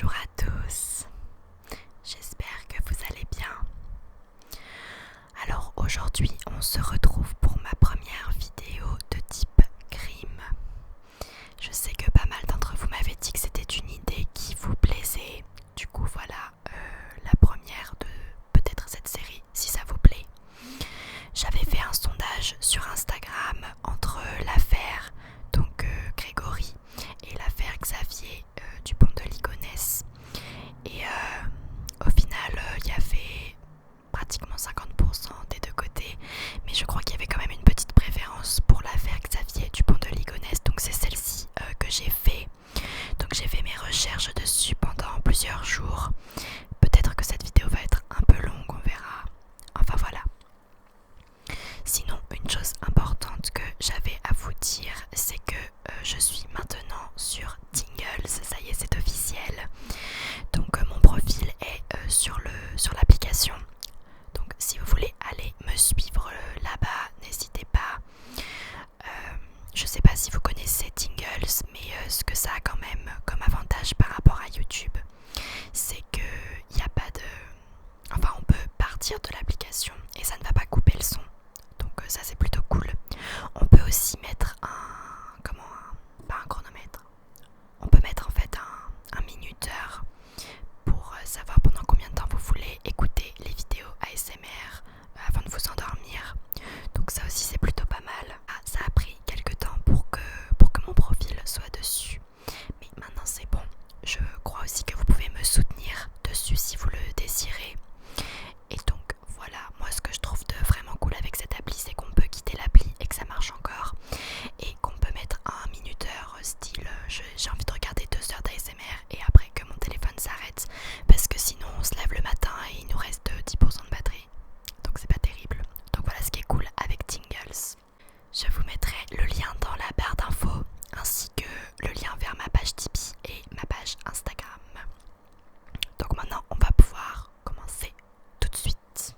Bonjour à tous, j'espère que vous allez bien. Alors aujourd'hui on se retrouve pour ma première vidéo de type crime. Je sais que pas mal d'entre vous m'avaient dit que c'était une idée qui vous plaisait. Du coup voilà la première de peut-être cette série si ça vous plaît. J'avais fait un sondage sur Instagram entre l'affaire Grégory et l'affaire Xavier Dupont de Ligonnès. Et au final, il y avait pratiquement 50% des deux côtés, mais je crois qu'il y avait quand même une petite préférence pour l'affaire Xavier Dupont de Ligonnès, donc c'est celle-ci que j'ai fait. Donc j'ai fait mes recherches dessus pendant plusieurs jours. Peut-être que cette vidéo va être un peu longue, on verra. Enfin voilà. Sinon, une chose importante que j'avais à vous dire, c'est que je suis maintenant sur Tingles, ça y est, c'est officiel. Donc mon profil est sur l'application. Donc si vous voulez aller me suivre là-bas, n'hésitez pas. Je sais pas si vous connaissez Tingles, mais ce que ça a quand même comme avantage par rapport à YouTube, c'est que il n'y a pas de... Enfin, on peut partir de l'application et ça ne va pas couper le son. Donc ça c'est plutôt cool. On peut aussi mettre pas un chronomètre. On peut mettre en fait un minuteur pour savoir pendant combien de temps vous voulez écouter les vidéos ASMR avant de vous endormir. Donc ça aussi c'est plutôt pas mal. Ça a pris quelques temps pour que mon profil soit dessus. Mais maintenant c'est bon. Je crois aussi que vous pouvez me soutenir dessus si vous le désirez. Et donc voilà, moi ce que je trouve de vraiment cool avec cette appli, c'est qu'on peut quitter l'appli et que ça marche encore. Et qu'on peut mettre un minuteur style j'ai envie de regarder 2 heures d'ASMR et après que mon téléphone s'arrête. Parce que sinon on se lève le matin et il nous reste 10% de batterie. Donc c'est pas terrible. Donc voilà ce qui est cool avec Tingles. Je vous mettrai le lien dans la barre d'infos ainsi que le lien vers ma page Tipeee et ma page Instagram. Donc maintenant on va pouvoir commencer tout de suite.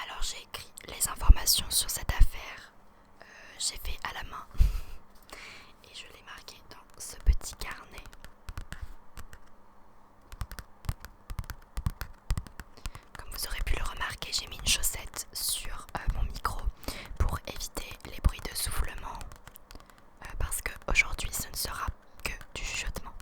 Alors j'ai écrit les informations sur cette affaire, j'ai fait à la main et je l'ai marqué dans ce petit carnet. Comme vous aurez pu le remarquer, j'ai mis une chaussette sur mon micro pour éviter les bruits de soufflement parce qu'aujourd'hui ce ne sera que du chuchotement.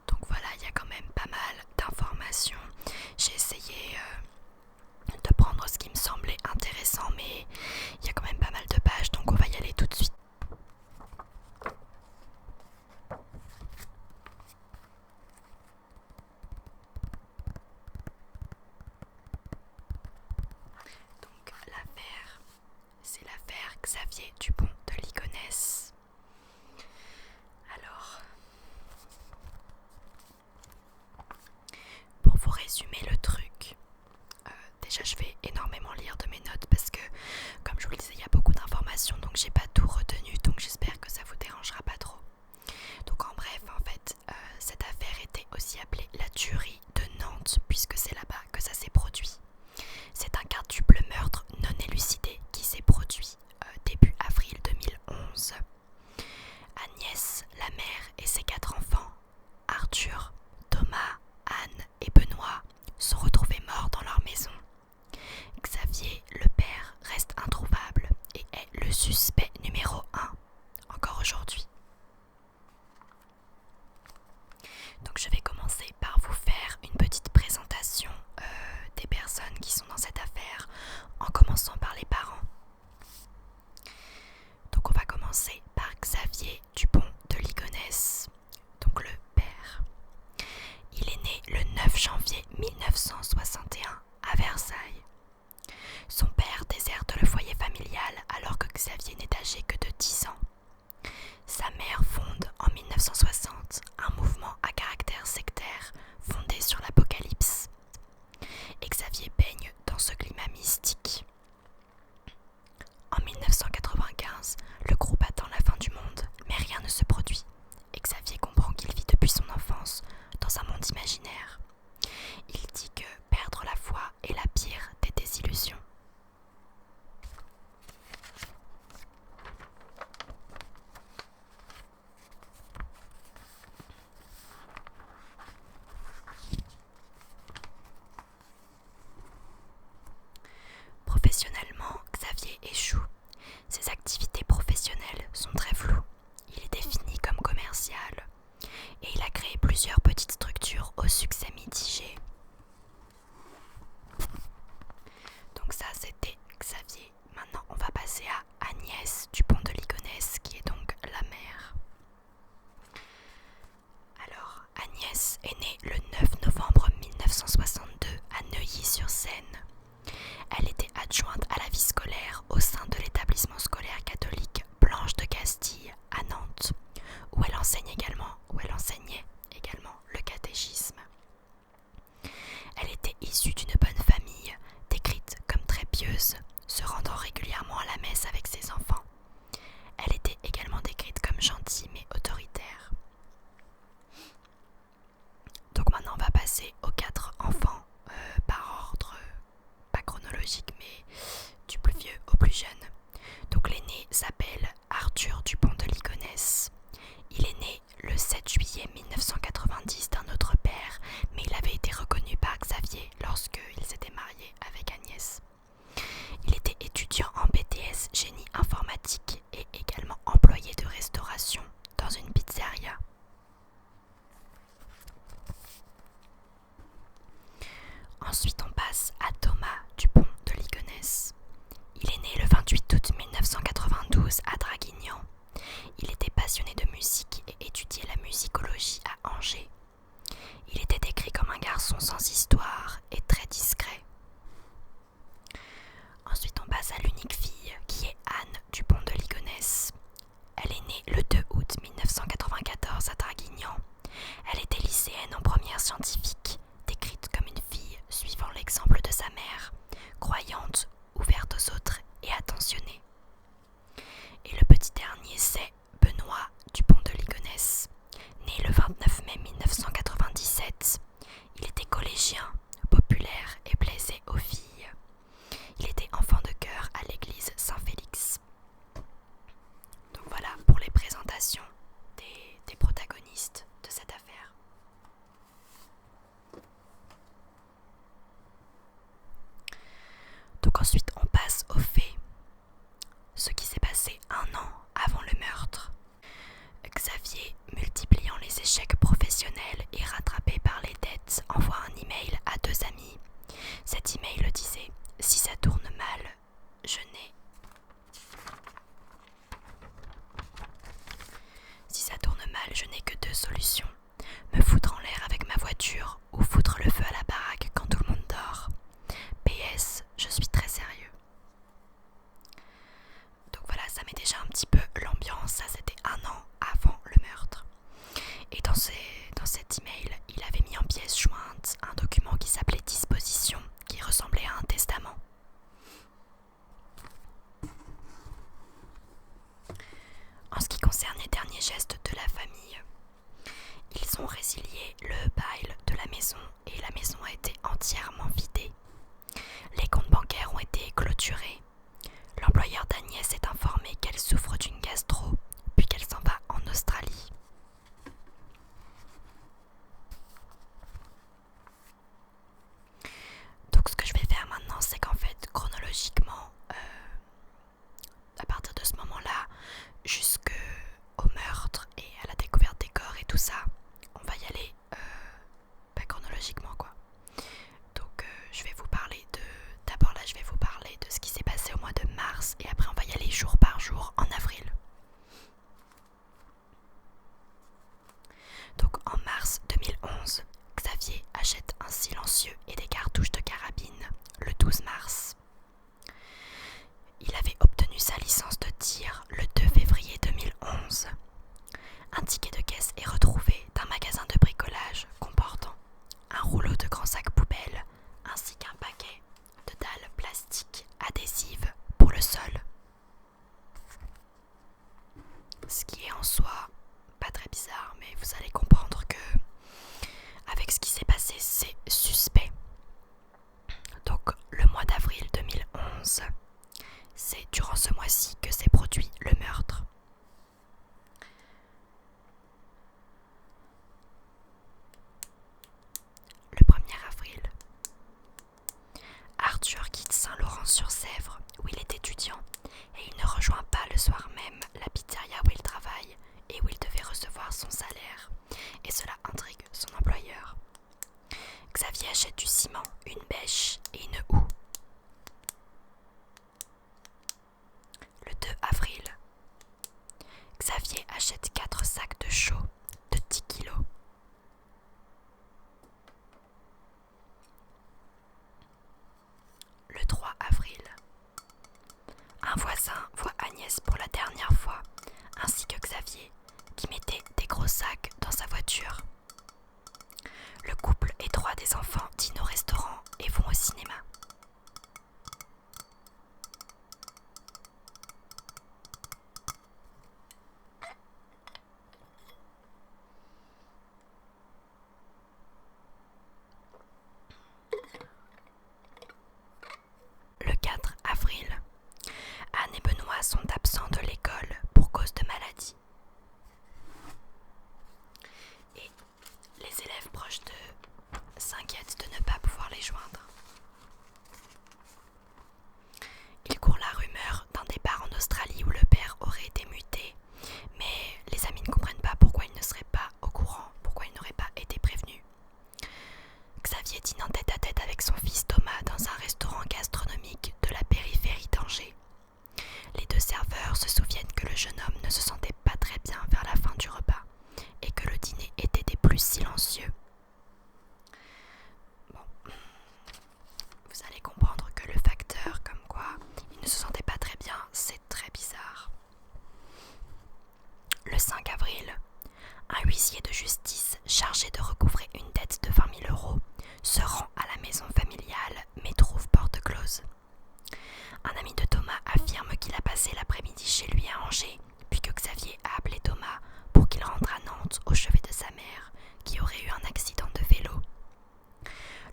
Donc voilà, il y a quand même pas mal d'informations. J'ai essayé de prendre ce qui me semblait intéressant, mais il y a quand même pas mal de pages, donc on va y aller tout de suite. Donc l'affaire, c'est l'affaire Xavier Dupont de Ligonnès. Alors, pour vous résumer le truc, déjà je vais énormément lire de mes notes parce que comme je vous le disais il y a beaucoup d'informations, donc j'ai pas tout retenu, donc j'espère que ça vous dérangera pas trop. Donc en bref, en fait cette affaire était aussi appelée la tuerie de Nantes puisque c'est là-bas que ça s'est produit. C'est un quintuple meurtre non élucidé qui s'est produit début avril 2011. Agnès, la mère et ses 4 enfants, Arthur, Thomas, Anne et Benoît, sont retrouvés morts dans leur maison. Xavier, le père, reste introuvable et est le suspect numéro 1, encore aujourd'hui. Donc je vais commencer par vous faire une petite présentation des personnes Seine. Elle était adjointe à la vie scolaire au sein de l'établissement scolaire catholique Blanche de Castille à Nantes, où elle enseignait également le catéchisme. Elle était issue d'une bonne famille, décrite comme très pieuse, se rendant régulièrement à la messe avec ses enfants. Elle était également décrite comme gentille mais autoritaire. Donc maintenant on va passer aux 4 enfants par ordre, pas chronologique mais du plus vieux au plus jeune. Donc l'aîné s'appelle Arthur Dupont de Ligonnès. Il est né le 7 juillet 1990 d'un autre père, mais il avait été reconnu par Xavier lorsqu'il s'était marié avec Agnès. Il était étudiant en BTS génie informatique et également employé de restauration dans une pizzeria. Ensuite, on passe à Thomas Dupont de Ligonnès. Il est né le 28 août 1992 à Draguignan. Il était passionné de musique et étudiait la musicologie à Angers. Il était décrit comme un garçon sans histoire et très discret. Ensuite, on passe à l'unique fille qui est Anne Dupont de Ligonnès. Elle est née le 2 août 1994 à Draguignan. Elle était lycéenne en première scientifique, décrite comme une fille suivant l'exemple de sa mère, croyante, ouverte aux autres et attentionnée. Et le petit dernier, c'est Benoît Dupont de Ligonnès. Né le 29 mai 1997, il était collégien, populaire et plaisait aux filles. Il était enfant de chœur à l'église Saint-Félix. Donc voilà pour les présentations des protagonistes de cette affaire. Donc ensuite on passe aux faits. Ce qui s'est passé 1 an avant le meurtre. Xavier, multipliant les échecs professionnels et rattrapé par les dettes, envoie un email à 2 amis. Cet email disait « Si ça tourne mal, je n'ai que 2 solutions. Me foutre en l'air avec ma voiture ou foutre le feu à la baraque quand tout le monde dort. PS, je suis très sérieux. » Donc voilà, ça met déjà un petit peu l'ambiance. Ça, c'était 1 an avant le meurtre. Et dans cet email, il avait mis en pièce jointe un document qui s'appelait Disposition, qui ressemblait à un testament. En ce qui concerne les derniers gestes de la famille, ils ont résilié le bail de la maison et la maison a été entièrement vidée. Les comptes bancaires ont été clôturés. L'employeur d'Agnès est informé qu'elle souffre d'une gastro, puis qu'elle s'en va en Australie. Donc ce que je vais faire maintenant, c'est qu'en fait, chronologiquement, à partir de ce moment-là, jusqu'au meurtre et à la découverte des corps et tout ça, on va y aller chronologiquement quoi. Donc je vais vous parler d'abord là je vais vous parler de ce qui s'est passé au mois de mars et après on va y aller jour par jour en avril. Donc en mars 2011, Xavier achète un silencieux et des cartouches de carabine le 12 mars. Il avait obtenu sa licence de tir le 2 février 2011. Un ticket de caisse est retrouvé d'un magasin de bricolage comportant un rouleau de grands sacs poubelles ainsi qu'un paquet de dalles plastiques adhésives pour le sol. Ce qui est en soi pas très bizarre, mais vous allez comprendre que avec ce qui s'est passé, c'est suspect. Donc le mois d'avril 2011, c'est durant ce mois-ci que s'est produit le meurtre. Le 1er avril, Arthur quitte Saint-Laurent-sur-Sèvre où il est étudiant et il ne rejoint pas le soir même la pizzeria où il travaille et où il devait recevoir son salaire, et cela intrigue son employeur. Xavier achète du ciment, une bêche et une houe. Le 2 avril, Xavier achète 4 sacs de chaux de 10 kilos. Agnès pour la dernière fois, ainsi que Xavier, qui mettait des gros sacs dans sa voiture. Le couple et 3 des enfants dînent au restaurant et vont au cinéma. Le 4 avril, Anne et Benoît sont absents de l'école pour cause de maladie. Et les élèves proches d'eux s'inquiètent de ne pas pouvoir les joindre. Il court la rumeur d'un départ en Australie où le père aurait été muté, mais les amis ne comprennent pas pourquoi il ne serait pas au courant, pourquoi il n'aurait pas été prévenu. Xavier dîne en tête-à-tête avec son fils Thomas dans un restaurant gastronomique de la périphérie d'Angers. Les 2 serveurs se souviennent que le jeune homme ne se sentait pas très bien vers la fin du repas et que le dîner était des plus silencieux. Bon, vous allez comprendre que le facteur comme quoi il ne se sentait pas très bien, c'est très bizarre. Le 5 avril, un huissier de justice chargé de recouvrer une dette de 20 000 € se rend à la maison familiale mais trouve porte close. Un ami de Thomas affirme qu'il a passé l'après-midi chez lui à Angers, puis que Xavier a appelé Thomas pour qu'il rentre à Nantes au chevet de sa mère, qui aurait eu un accident de vélo.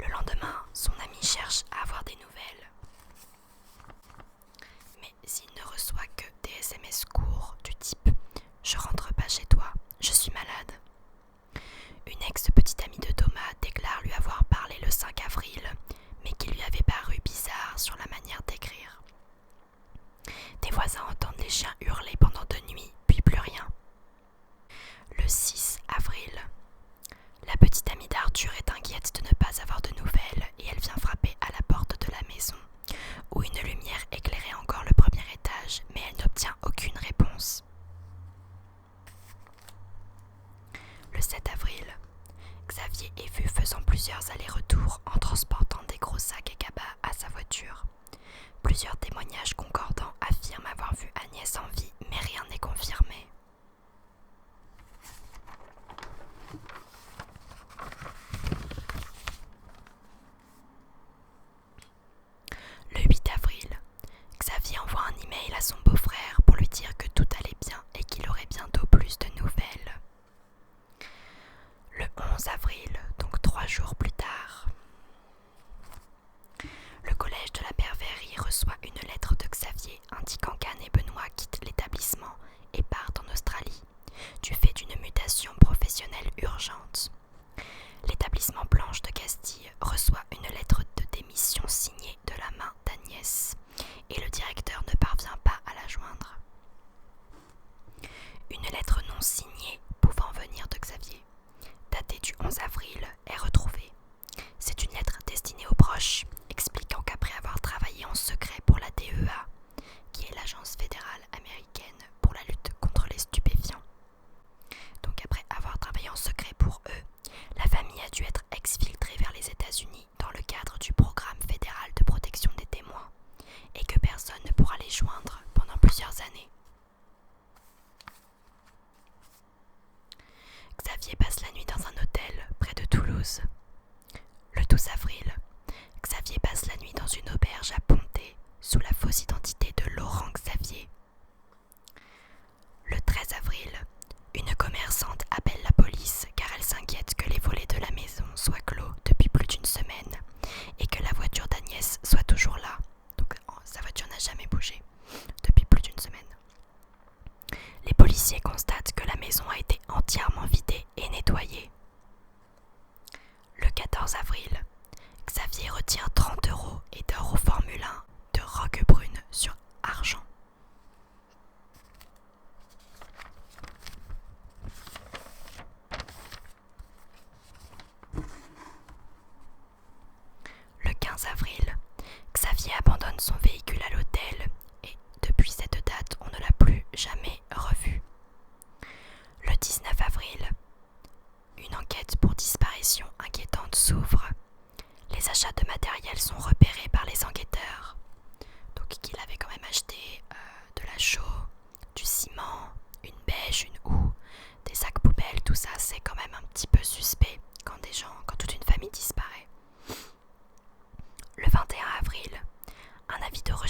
Le lendemain, son ami cherche à avoir des nouvelles. Mais s'il ne reçoit que des SMS courts du type « Je rentre pas chez toi, je suis malade ». Une ex-petite amie de Thomas déclare lui avoir parlé le 5 avril, mais qui lui avait paru bizarre sur la manière d'écrire. Des voisins entendent les chiens hurler pendant 2 nuits, puis plus rien. Le 6 avril, la petite amie d'Arthur est inquiète de ne pas avoir de nouvelles et elle vient frapper à la porte de la maison, où une lumière éclairait encore le premier étage, mais elle n'obtient aucune réponse. Le 7 avril, Xavier est vu faisant plusieurs allers-retours en transportant des gros sacs et cabas à sa voiture. Plusieurs témoignages concordants affirment avoir vu Agnès en vie, mais rien n'est confirmé. Le 8 avril, Xavier envoie un email à son beau-frère pour lui dire que tout allait bien et qu'il aurait bientôt plus de nouvelles. Le 11 avril, donc 3 jours plus tard, le collège de la Perverrie reçoit une lettre de Xavier indiquant qu'Anne et Benoît quittent l'établissement et partent en Australie, du fait d'une mutation professionnelle urgente. L'établissement Blanche de Castille reçoit une lettre de démission signée de la main d'Agnès et le directeur ne parvient pas à la joindre. Une lettre non signée pouvant venir de Xavier, datée du 11 avril, est retrouvée. C'est une lettre destinée aux proches, expliquant qu'après avoir travaillé en secret pour la DEA, qui est l'agence fédérale américaine pour la lutte contre les stupéfiants. Donc après avoir travaillé en secret pour eux, la famille a dû être exfiltrée vers les États-Unis dans le cadre du programme fédéral de protection des témoins, et que personne ne pourra les joindre pendant plusieurs années. Xavier passe la nuit dans un hôtel près de Toulouse. Le 12 avril, Xavier passe la nuit dans une auberge à Pontet sous la fausse identité de Laurent Xavier. Le 13 avril, une commerçante appelle la police car elle s'inquiète que les volets de la maison soient clos depuis plus d'une semaine et que la voiture d'Agnès soit toujours là. Donc sa voiture n'a jamais bougé depuis plus d'une semaine. Les policiers constatent que la maison a été entièrement vidée et nettoyée. Le 14 avril, Xavier retient 30 € et dort au Formule 1 de Roquebrune sur Argent. Le 15 avril, Xavier abandonne son véhicule à l'hôtel et depuis cette date, on ne l'a plus jamais revu. Le 19 avril, une enquête pour disparition inquiétante s'ouvre. Les achats de matériel sont repérés par les enquêteurs. Donc qu'il avait quand même acheté de la chaux,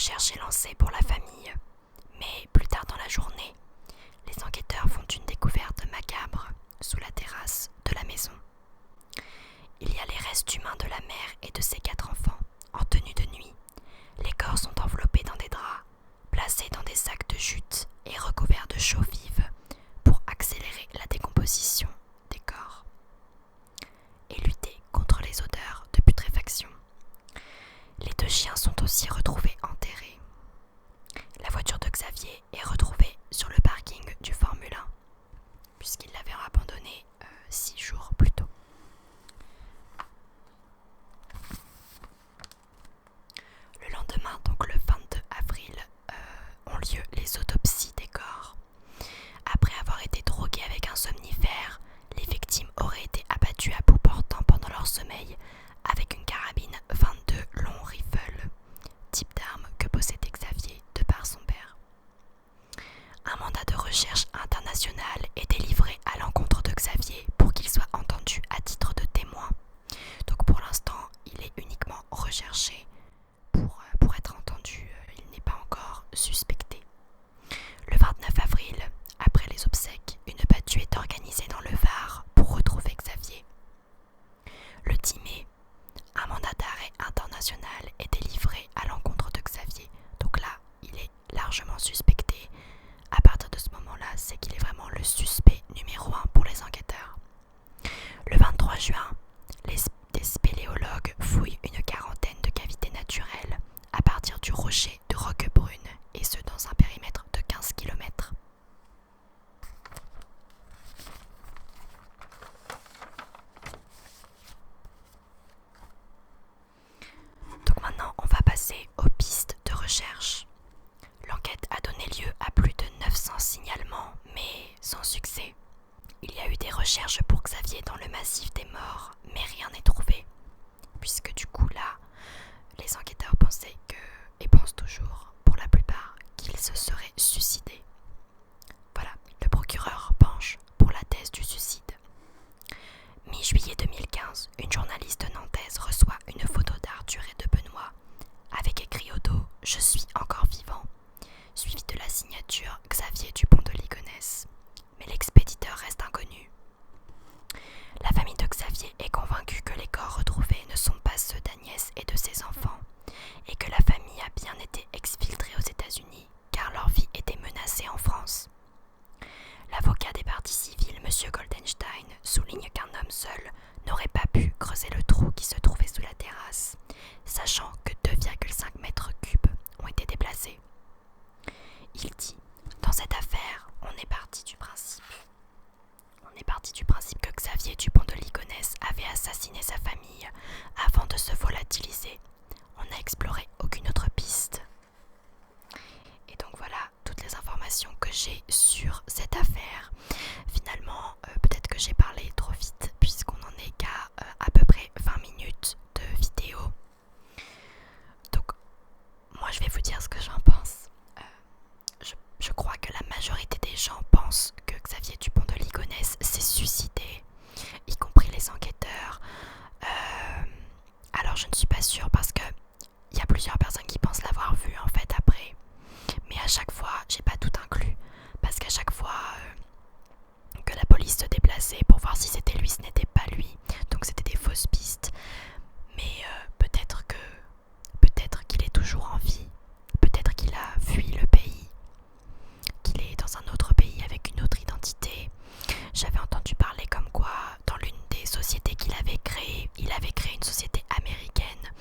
recherche est lancée pour la famille, mais plus tard dans la journée, les enquêteurs font une découverte macabre sous la terrasse de la maison. Il y a les restes humains de la mère et de ses 4 enfants, en tenue de nuit. Les corps sont enveloppés dans des draps, placés dans des sacs de jute et recouverts de chaux vive pour accélérer la décomposition des corps et lutter contre les odeurs de putréfaction. Les 2 chiens sont aussi retrouvés enterrés. La voiture de Xavier est retrouvée sur le parking du Formule 1, puisqu'il l'avait abandonnée 6 jours plus tôt. Le lendemain, donc le 22 avril, ont lieu les autopsies des corps. Après avoir été drogués avec un somnifère, les victimes auraient été abattues à bout portant pendant leur sommeil avec une carabine 22 long rifle, type d'arme que possédait Xavier de par son père. Un mandat de recherche international est délivré à l'encontre de Xavier pour qu'il soit entendu à titre de témoin. Donc pour l'instant, il est uniquement recherché pour être entendu, il n'est pas encore suspecté. Le 29 avril, après les obsèques, une battue est organisée dans le Var pour retrouver Xavier. Le 10 mai, un mandat d'arrêt international est délivré à l'encontre de Xavier. Donc là, il est largement suspecté. À partir de ce moment-là, c'est qu'il est vraiment le suspect numéro 1 pour les enquêteurs. Le 23 juin, des spéléologues fouillent une quarantaine de cavités naturelles à partir du rocher de Roquebrune, et ce dans un périmètre de 15 km. Donc maintenant, on va passer aux pistes de recherche. L'enquête a donné lieu à plus de 900 signalements, mais sans succès. Il y a eu des recherches pour Xavier dans le massif des morts, mais rien n'est trouvé, puisque du coup là, les enquêteurs pensaient et pensent toujours, pour la plupart, qu'il se serait suicidé. Voilà, le procureur penche pour la thèse du suicide. Mi-juillet 2015, une journaliste nantaise reçoit une photo d'Arthur et de Benoît, avec écrit au dos « Je suis encore vivant », suivi de la signature Xavier Dupont de Ligonnès. Mais l'expéditeur reste inconnu. La famille de Xavier est convaincue que les corps retrouvés ne sont pas ceux d'Agnès et de ses enfants, et que la famille a bien été exfiltrée aux États-Unis, car leur vie était menacée en France. L'avocat des parties civiles, M. Goldenstein, souligne qu'un homme seul n'aurait pas pu creuser le trou qui se trouvait sous la terrasse, sachant que 2,5 mètres cubes ont été déplacés. Il dit « Dans cette affaire, on est parti du principe que Xavier Dupont de Ligonnès avait assassiné sa famille avant de se volatiliser. On n'a exploré aucune autre piste. » Et donc voilà toutes les informations que j'ai sur cette affaire. Finalement, peut-être que j'ai parlé trop vite puisqu'on n'en est qu'à à peu près 20 minutes de vidéo. Donc moi je vais vous dire ce que j'en pense. Je crois que la majorité des gens pensent que Xavier Dupont de Ligonnès s'est suicidé, y compris les enquêteurs. Alors je ne suis pas sûre parce que il y a plusieurs personnes qui pensent l'avoir vu en fait après. Mais à chaque fois, j'ai pas tout inclus parce qu'à chaque fois que la police se déplaçait pour voir si c'était lui, ce n'était pas lui. Donc c'était des fausses pistes. Mais peut-être qu'il est toujours en vie. Peut-être qu'il a fui le pays. Qu'il est dans un autre pays avec une autre identité. J'avais entendu parler comme quoi dans l'une des sociétés qu'il avait créées, il avait créé une société américaine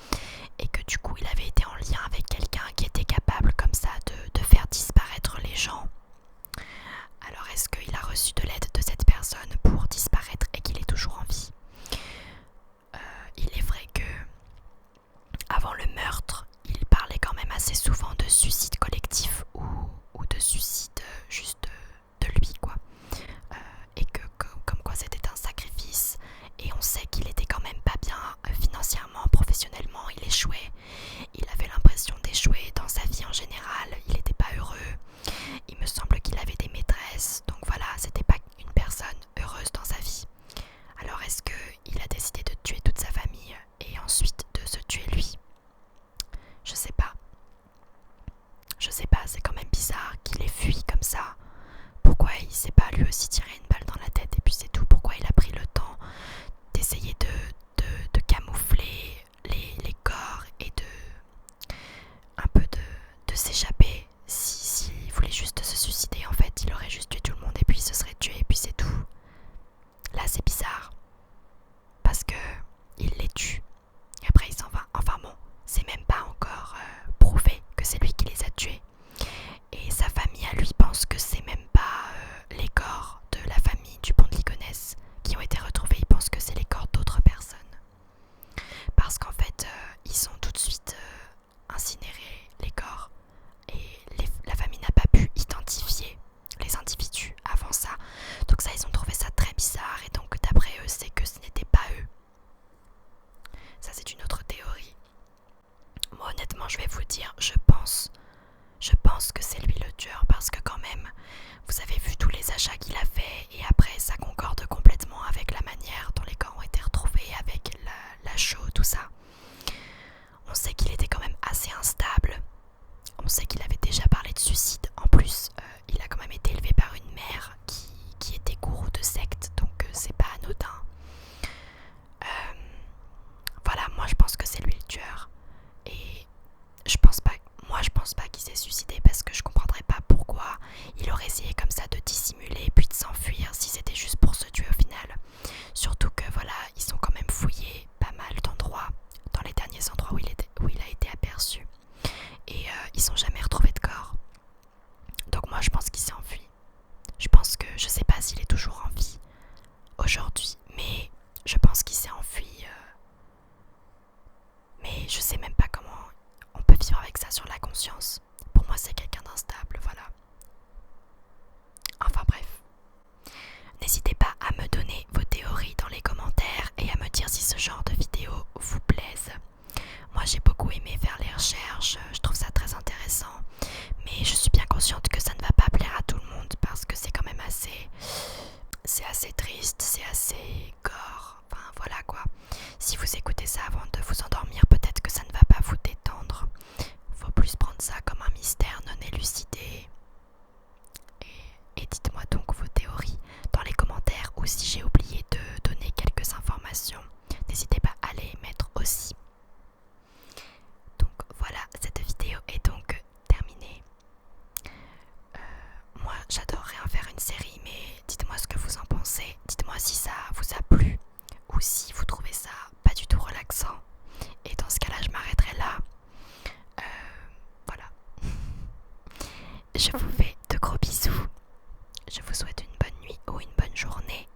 et que du coup il avait été en lien avec quelqu'un qui était capable comme ça de faire disparaître les gens. Alors est-ce qu'il a reçu de l'aide de cette personne pour disparaître et qu'il est toujours en vie? Il est vrai que avant le meurtre, il parlait quand même assez souvent de suicide collectif ou de suicide juste de lui quoi. Et que comme quoi c'était un sacrifice, et on sait qu'il était quand même pas bien financièrement, professionnellement, il échouait, il avait l'impression d'échouer dans sa vie en général, il n'était pas heureux, il me semble qu'il avait des maîtresses, donc voilà, c'était pas une personne heureuse dans sa vie. Alors est-ce qu'il a décidé de tuer toute sa famille et ensuite de se tuer lui? Je sais pas. je vais vous dire, je pense que c'est lui le tueur parce que quand même, vous avez vu tous les achats qu'il a fait et après ça concorde complètement avec la manière dont les corps ont été retrouvés, avec la chaux, tout ça. On sait qu'il était quand même assez instable. On sait qu'il avait déjà parlé de suicide. En plus, il a quand même été élevé par une mère qui était gourou de secte, donc c'est pas anodin. Voilà, moi je pense que c'est lui le tueur. Et je pense pas qu'il s'est suicidé parce que je comprendrais pas pourquoi il aurait essayé comme ça de dissimuler puis de s'enfuir si c'était juste pour se tuer au final. Surtout que voilà, ils ont quand même fouillé pas mal d'endroits dans les derniers endroits où il a été aperçu. Et ils n'ont jamais retrouvé de corps. Donc moi je pense qu'il s'est enfui. Je sais pas s'il est toujours en vie aujourd'hui, mais je pense qu'il s'est enfui. Mais je sais même pas comment on peut vivre avec ça sur la conscience. Pour moi c'est quelqu'un d'instable, voilà. Enfin bref. N'hésitez pas à me donner vos théories dans les commentaires et à me dire si ce genre de vidéo vous plaise. Moi j'ai beaucoup aimé faire les recherches, je trouve ça très intéressant. Mais je suis bien consciente que ça ne va pas plaire à tout le monde parce que c'est quand même c'est assez triste, c'est assez gore. Enfin voilà quoi. Si vous écoutez ça avant de vous endormir, peut-être que ça ne va pas vous détendre. Faut plus prendre ça comme un mystère non élucidé. Et dites-moi donc vos théories dans les commentaires ou si j'ai oublié de donner quelques informations, n'hésitez pas à les mettre aussi. Donc voilà, cette vidéo est donc terminée. Moi j'adorerais en faire une série, mais dites-moi ce que vous en pensez. Dites-moi si ça vous a plu ou si vous trouvez ça pas du tout relaxant. Et dans ce cas-là, je m'arrêterai là. Voilà. Je vous fais de gros bisous. Je vous souhaite une bonne nuit ou une bonne journée